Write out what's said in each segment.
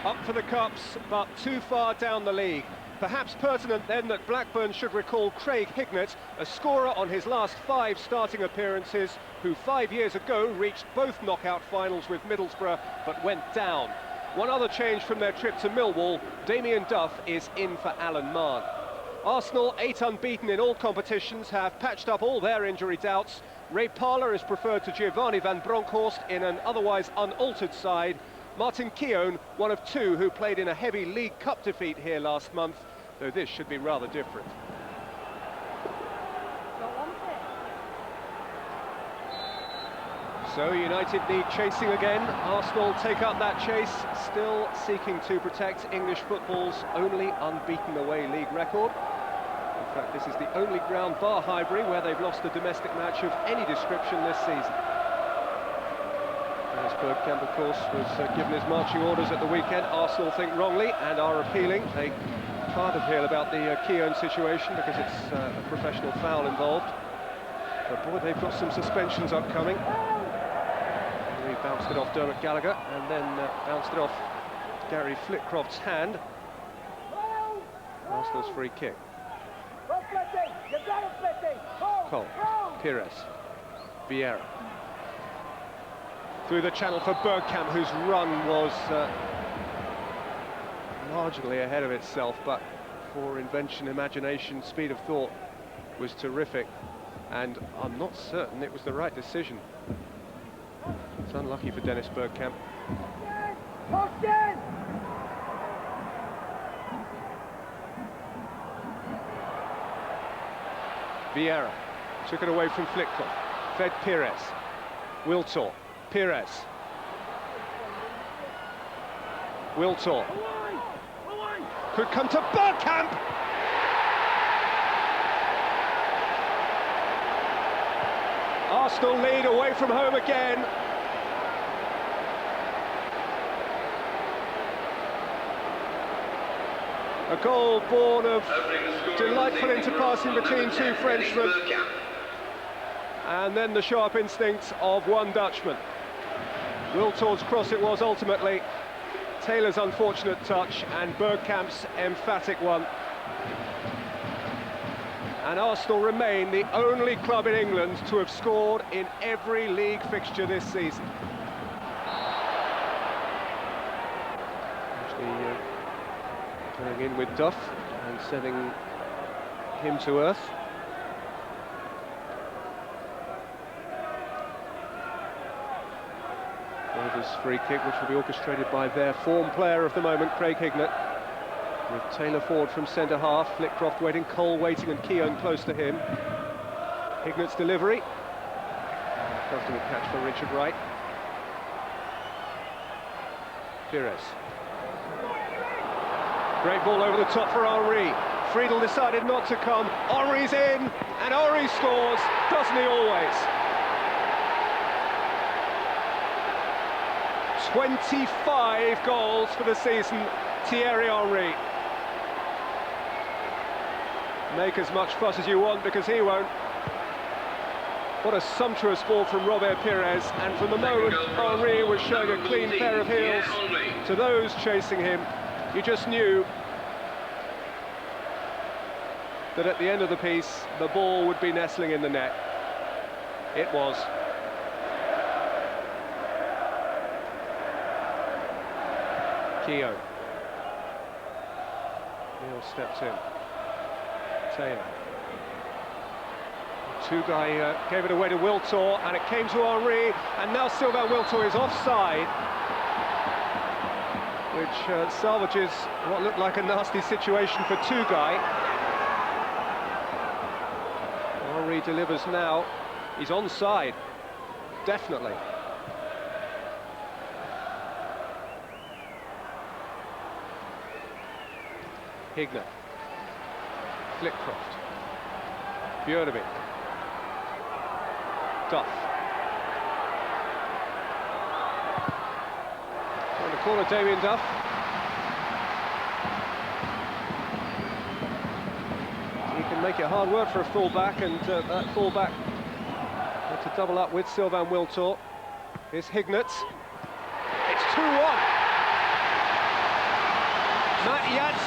Up for the Cups, but too far down the league. Perhaps pertinent then that Blackburn should recall Craig Hignett, a scorer on his last 5 starting appearances, who 5 years ago reached both knockout finals with Middlesbrough, but went down. One other change from their trip to Millwall, Damien Duff is in for Alan Mahon. Arsenal, 8 unbeaten in all competitions, have patched up all their injury doubts. Ray Parlour is preferred to Giovanni van Bronckhorst in an otherwise unaltered side. Martin Keown, one of 2 who played in a heavy League Cup defeat here last month, though this should be rather different. So United need chasing again. Arsenal take up that chase, still seeking to protect English football's only unbeaten away league record. In fact, this is the only ground bar Highbury where they've lost a domestic match of any description this season. Bergkamp, of course, was given his marching orders at the weekend. Arsenal think wrongly and are appealing. They can't appeal about the Keown situation because it's a professional foul involved. But boy, they've got some suspensions upcoming. He bounced it off Dermot Gallagher and then bounced it off Gary Flitcroft's hand. Arsenal's free kick. Cole, Pires, Vieira. Through the channel for Bergkamp, whose run was marginally ahead of itself, but for invention, imagination, speed of thought was terrific, and I'm not certain it was the right decision. It's unlucky for Dennis Bergkamp. Vieira took it away from Flitcroft, fed Pires, Wiltor. Pires. Wiltor. Could come to Bergkamp. Arsenal lead away from home again. A goal born of delightful interpassing between 2 Frenchmen. And then the sharp instincts of 1 Dutchman. Wiltor's cross it was ultimately, Taylor's unfortunate touch and Bergkamp's emphatic one. And Arsenal remain the only club in England to have scored in every league fixture this season. Actually going in with Duff and sending him to earth. Rovers free kick, which will be orchestrated by their form player of the moment, Craig Hignett, with Taylor forward from centre-half, Flitcroft waiting, Cole waiting and Keown close to him. Hignett's delivery. Comfortable catch for Richard Wright. Pires. Great ball over the top for Henry. Friedel decided not to come. Henry's in, and Henry scores, doesn't he always? 25 goals for the season, Thierry Henry. Make as much fuss as you want because he won't. What a sumptuous ball from Robert Pires, and from the moment Henry was showing a clean pair of heels to those chasing him, you just knew that at the end of the piece the ball would be nestling in the net. It was. Keown. Neil steps in. Taylor. 2 guy gave it away to Wiltor, and it came to Henry, and now Sylvain Wiltor is offside, which salvages what looked like a nasty situation for 2 guy. Henry delivers now. He's onside, definitely. Hignett, Flitcroft, Björneby, Duff. On the corner, Damien Duff. He can make it hard work for a full-back, and that full-back had to double up with Sylvain Wiltor. Here's Hignett. It's 2-1.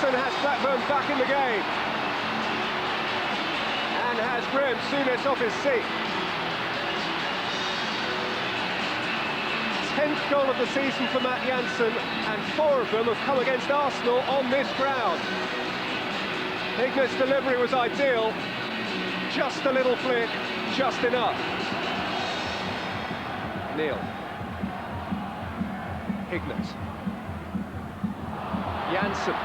Jansen has Blackburn back in the game. And has Graham Souness off his seat. 10th goal of the season for Matt Jansen, and 4 of them have come against Arsenal on this ground. Hignett's delivery was ideal. Just a little flick, just enough. Neil. Hignett. Jansen.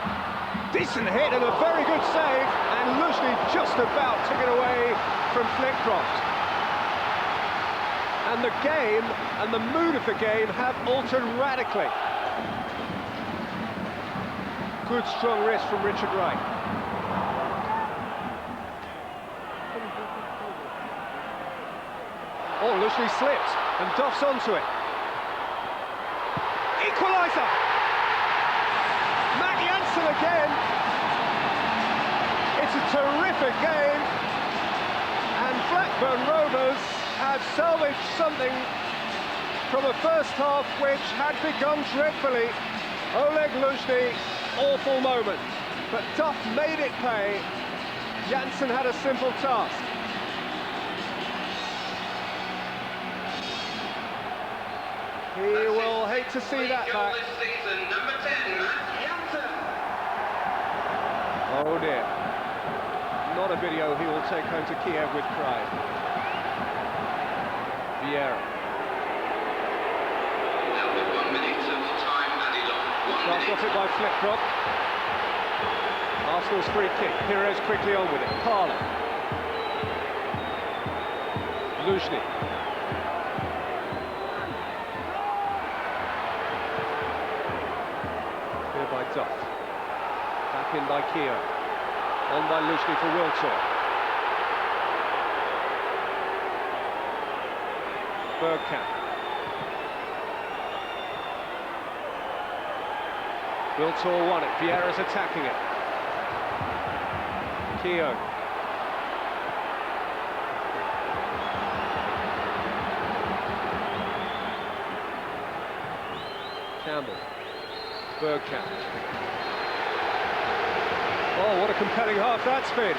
Decent hit and a very good save, and Luzhny just about took it away from Flitcroft. And the game and the mood of the game have altered radically. Good strong wrist from Richard Wright. Oh, Luzhny slipped and Duff's onto it. Equaliser! Matt Jansen again. It's a terrific game, and Blackburn Rovers have salvaged something from a first half which had begun dreadfully. Oleg Luzhny, awful moment, but Duff made it pay. Jansen had a simple task. He will hate to see that back. Oh dear. Not a video he will take home to Kiev with pride. Vieira. Now with 1 minute of time added on. Starts off it by Flitcroft. Arsenal's free kick. Pires quickly on with it. Parler. Luzhny. Here by Duff. Back in by Keogh. On by Luzhny for Wiltor. Bergkamp. Wiltor won it. Vieira's attacking it. Keogh. Campbell. Bergkamp. Oh, what a compelling half that's been.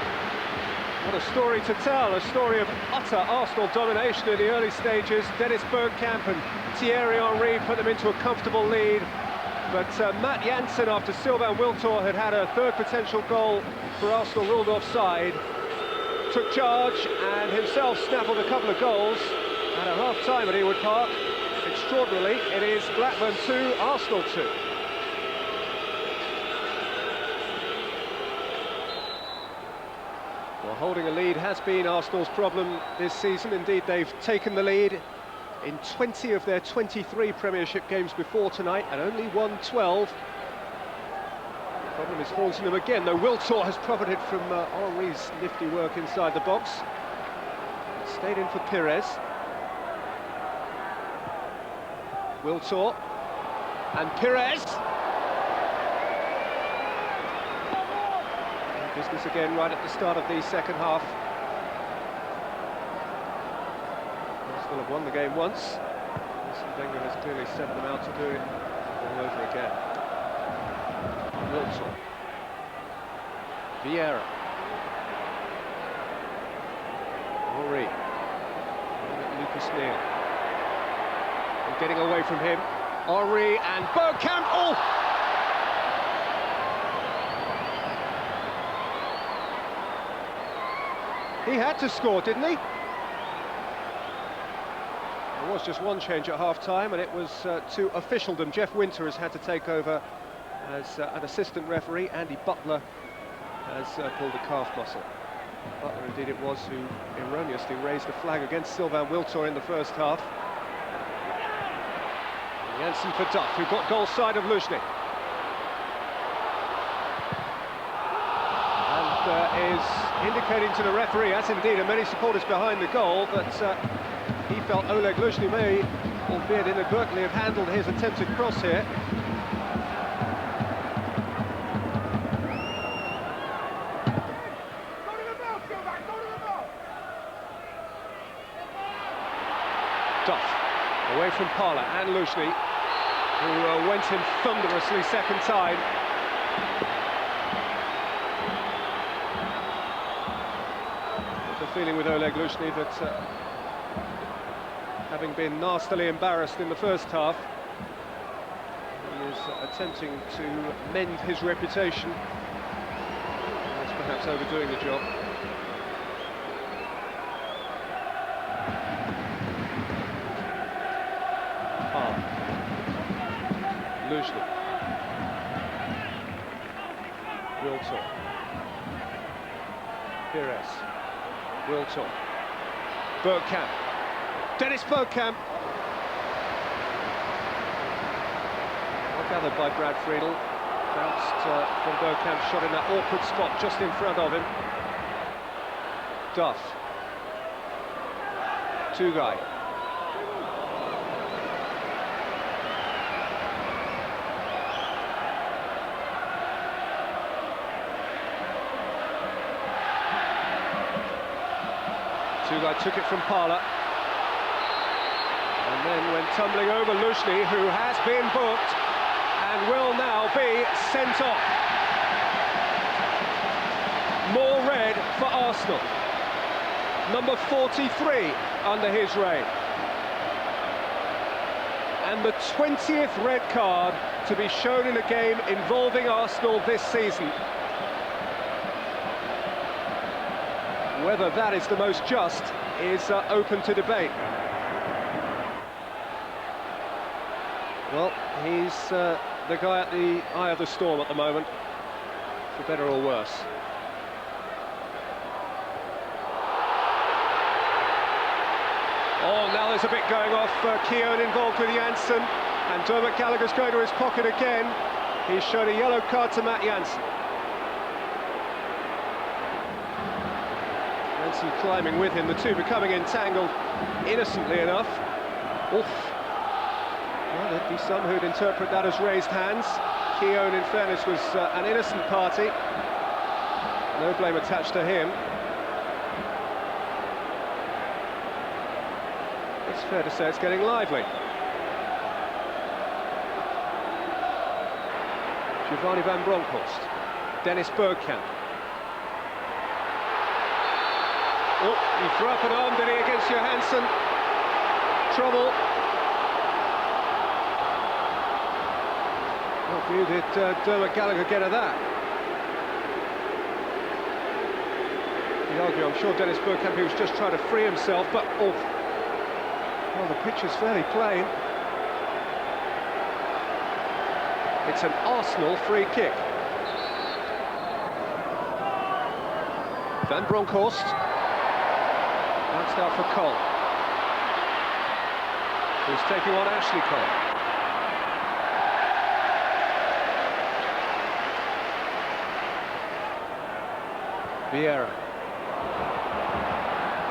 What a story to tell, a story of utter Arsenal domination in the early stages. Dennis Bergkamp and Thierry Henry put them into a comfortable lead. But Matt Jansen, after Sylvain Wiltor had a third potential goal for Arsenal ruled offside, took charge and himself snaffled a couple of goals at a half-time at Ewood Park. Extraordinarily, it is Blackburn 2, Arsenal 2. Well, holding a lead has been Arsenal's problem this season. Indeed, they've taken the lead in 20 of their 23 Premiership games before tonight and only won 12. The problem is haunting them again, though Wiltor has profited from Henry's nifty work inside the box. Stayed in for Pires. Wiltor and Pires. Business again right at the start of the second half. Arsenal have won the game once. Wenger has clearly sent them out to do it all over again. Wilson. Vieira. Henry. Lucas Neal. And getting away from him. Henry and Bergkamp. Oh! He had to score, didn't he? There was just one change at half-time, and it was to officialdom. Jeff Winter has had to take over as an assistant referee. Andy Butler has pulled a calf muscle. Butler, indeed, it was who erroneously raised the flag against Sylvain Wiltor in the first half. Jansen for Duff, who got goal side of Luzhny. And is indicating to the referee, as indeed are many supporters behind the goal, that he felt Oleg Luzhny may, albeit inadvertently, have handled his attempted cross here. Duff, away from Parler and Luzhny, who went in thunderously second time. feeling with Oleg Lushny that, having been nastily embarrassed in the first half, he is attempting to mend his reputation. He's perhaps overdoing the job. Lushny. Wiltor. Pires. Wiltor. Bergkamp. Dennis Bergkamp. Well gathered by Brad Friedel. Bounced from Bergkamp, shot in that awkward spot just in front of him. Duff. Two-guy. Two-guy took it from Parla. And then went tumbling over Lushny, who has been booked and will now be sent off. More red for Arsenal. Number 43 under his reign. And the 20th red card to be shown in a game involving Arsenal this season. Whether that is the most just is open to debate. Well, he's the guy at the eye of the storm at the moment, for better or worse. Oh, now there's a bit going off. Keown involved with Janssen, and Dermot Gallagher's going to his pocket again. He's shown a yellow card to Matt Janssen. Janssen climbing with him, the two becoming entangled innocently enough. Oof. Well, there'd be some who'd interpret that as raised hands. Keown, in fairness, was an innocent party. No blame attached to him. It's fair to say it's getting lively. Giovanni van Bronckhorst. Dennis Bergkamp. Oh, he threw up an arm, did he, against Johansson? Trouble. What view did Dermot Gallagher get of that? You'd argue, I'm sure Dennis Bergkamp, he was just trying to free himself, but oh. Well, the pitch is fairly plain. It's an Arsenal free kick. Van Bronckhorst. Bounced out for Cole. Who's taking on Ashley Cole. Vieira.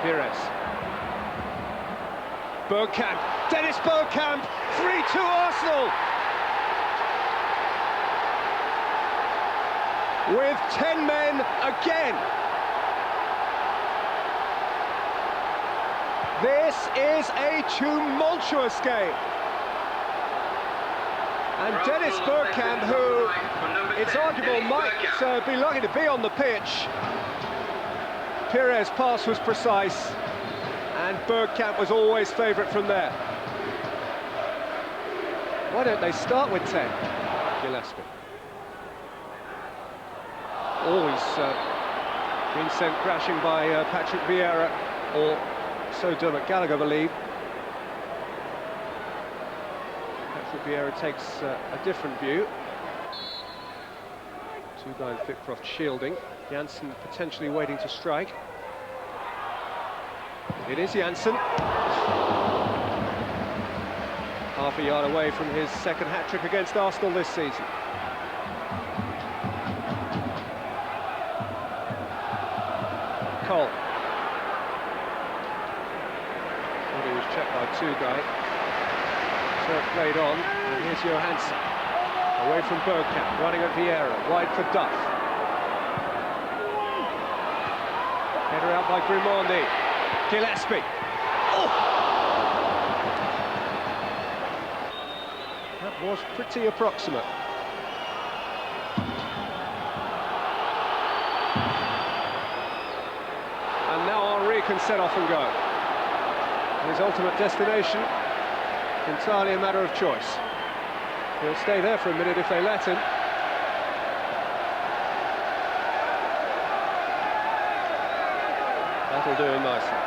Pires. Bergkamp, Dennis Bergkamp, 3-2 Arsenal! With 10 men again. This is a tumultuous game. And Dennis Bergkamp, who it's arguable might be lucky to be on the pitch. Pires' pass was precise. And Bergkamp was always favourite from there. Why don't they start with 10? Gillespie. Oh, he's been sent crashing by Patrick Vieira, or so Dermot Gallagher believed. Patrick Vieira takes a different view. Two-guy Fickcroft shielding. Janssen potentially waiting to strike. It is Janssen. Half a yard away from his second hat-trick against Arsenal this season. Cole. Well, he was checked by two-guy. So it played on, and here's Johansson. Away from Bergkamp, running at Vieira, wide for Duff. Header out by Grimandi. Gillespie. Oh! That was pretty approximate. And now Henri he can set off and go. His ultimate destination, entirely a matter of choice. He'll stay there for a minute if they let him. That'll do him nicely.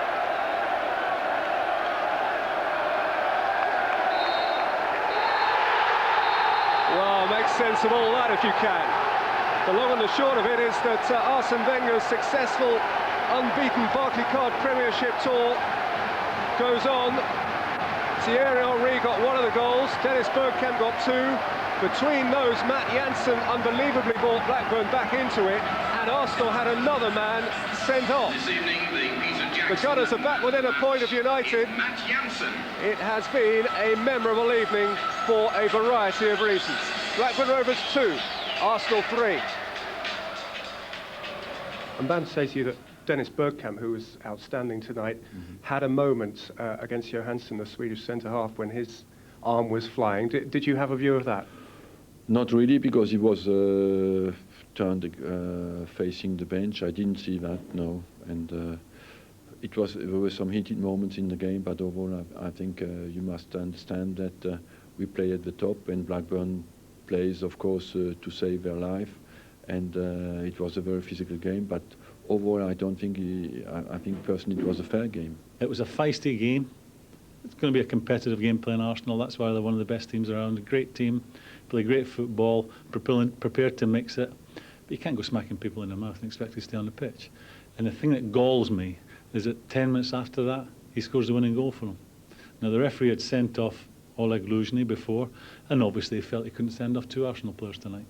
Well, make sense of all that if you can. The long and the short of it is that Arsene Wenger's successful, unbeaten Barclaycard Premiership tour goes on. Thierry Henry got one of the goals, Dennis Bergkamp got two. Between those, Matt Jansen unbelievably brought Blackburn back into it, and Arsenal had another man sent off. This evening, The Gunners are back within a point of United. Matt Jansen. It has been a memorable evening for a variety of reasons. Blackburn Rovers 2, Arsenal 3. I'm bound to say to you that Dennis Bergkamp, who was outstanding tonight, had a moment against Johansson, the Swedish centre-half, when his arm was flying. Did you have a view of that? Not really, because he was turned facing the bench. I didn't see that, no. And there were some heated moments in the game, but overall I think you must understand that we play at the top, and Blackburn plays, of course, to save their life. And it was a very physical game, but overall I don't think I think personally it was a fair game. It was a feisty game. It's going to be a competitive game playing Arsenal. That's why they're one of the best teams around. A great team, play great football, prepared to mix it. But you can't go smacking people in the mouth and expect to stay on the pitch. And the thing that galls me is that 10 minutes after that, he scores the winning goal for them. Now, the referee had sent off Oleg Luzhny before, and obviously he felt he couldn't send off two Arsenal players tonight.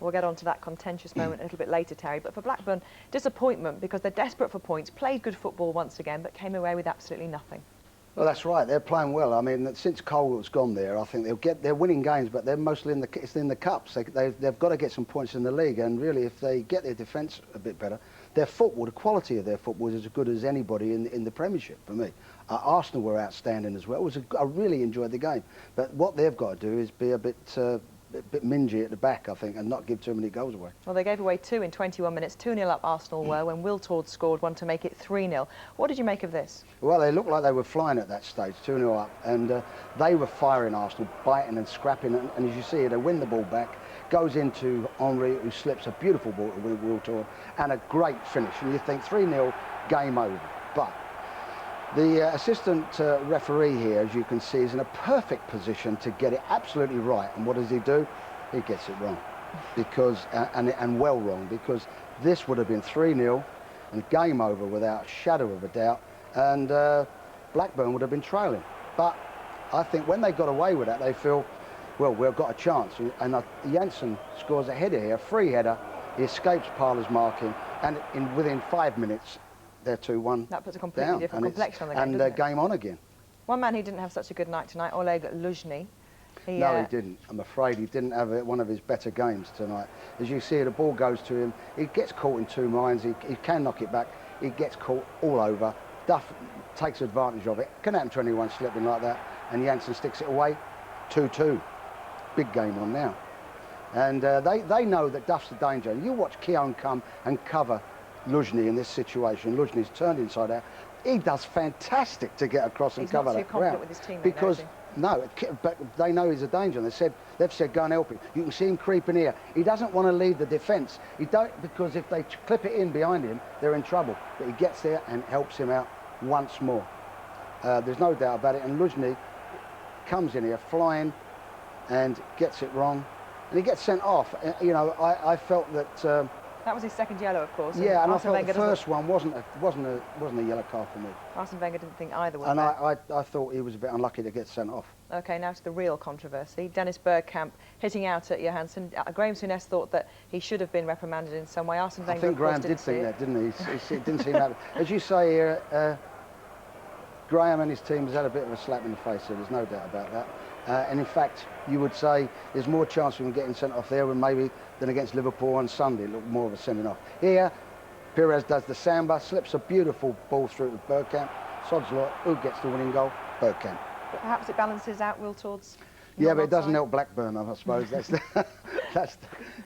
We'll get on to that contentious moment a little bit later, Terry. But for Blackburn, disappointment because they're desperate for points, played good football once again, but came away with absolutely nothing. Well, that's right. They're playing well. I mean, since Cole's gone there, I think they're winning games, but they're mostly in the cups. They've got to get some points in the league, and really, if they get their defence a bit better, their football, the quality of their football is as good as anybody in the Premiership for me. Arsenal were outstanding as well. I really enjoyed the game, but what they've got to do is be a bit mingy at the back, I think, and not give too many goals away. Well, they gave away two in 21 minutes. 2-0 up Arsenal were when Will Tord scored one to make it 3-0. What did you make of this? Well, they looked like they were flying at that stage, 2-0 up, and they were firing Arsenal, biting and scrapping, and as you see, they win the ball back, goes into Henry, who slips a beautiful ball to Will Tord, and a great finish. And you think 3-0, game over. But the assistant referee here, as you can see, is in a perfect position to get it absolutely right. And what does he do? He gets it wrong, because and well wrong, because this would have been 3-0 and game over without a shadow of a doubt, and Blackburn would have been trailing. But I think when they got away with that, they feel, well, we've got a chance. And Jansen scores a header here, a free header. He escapes Parler's marking, and within 5 minutes, they're 2-1. That puts a completely different complexion on the game, and game on again. One man who didn't have such a good night tonight, Oleg Luzhny. No, he didn't. I'm afraid he didn't have one of his better games tonight. As you see, the ball goes to him. He gets caught in two minds. He can knock it back. He gets caught all over. Duff takes advantage of it. Can happen to anyone slipping like that. And Jansen sticks it away. 2-2. Big game on now. And they know that Duff's the danger. And you watch Keown come and cover Luzhny in this situation. Luzhny's turned inside out. He does fantastic to get across and cover that. He's not too confident with his teammate, because though, is he? no, but they know he's a danger. And they've said go and help him. You can see him creeping here. He doesn't want to leave the defence. Because if they clip it in behind him, they're in trouble. But he gets there and helps him out once more. There's no doubt about it. And Luzhny comes in here flying and gets it wrong, and he gets sent off. You know, I felt that. That was his second yellow, of course. Yeah, and I thought the first one wasn't a yellow card for me. Arsene Wenger didn't think either was and there. I thought he was a bit unlucky to get sent off. OK, now to the real controversy. Dennis Bergkamp hitting out at Johansson. Graham Souness thought that he should have been reprimanded in some way. Arsene Wenger, I think Graham did think that, didn't he? It didn't seem that. As you say here, Graham and his team has had a bit of a slap in the face here. There's no doubt about that. And in fact, you would say there's more chance of him getting sent off there than against Liverpool on Sunday. It looked more of a sending off. Here, Perez does the samba, slips a beautiful ball through to Bergkamp. Sod's lot, who gets the winning goal? Bergkamp. But perhaps it balances out Will Tord's. Yeah, but it doesn't help Blackburn, I suppose. That's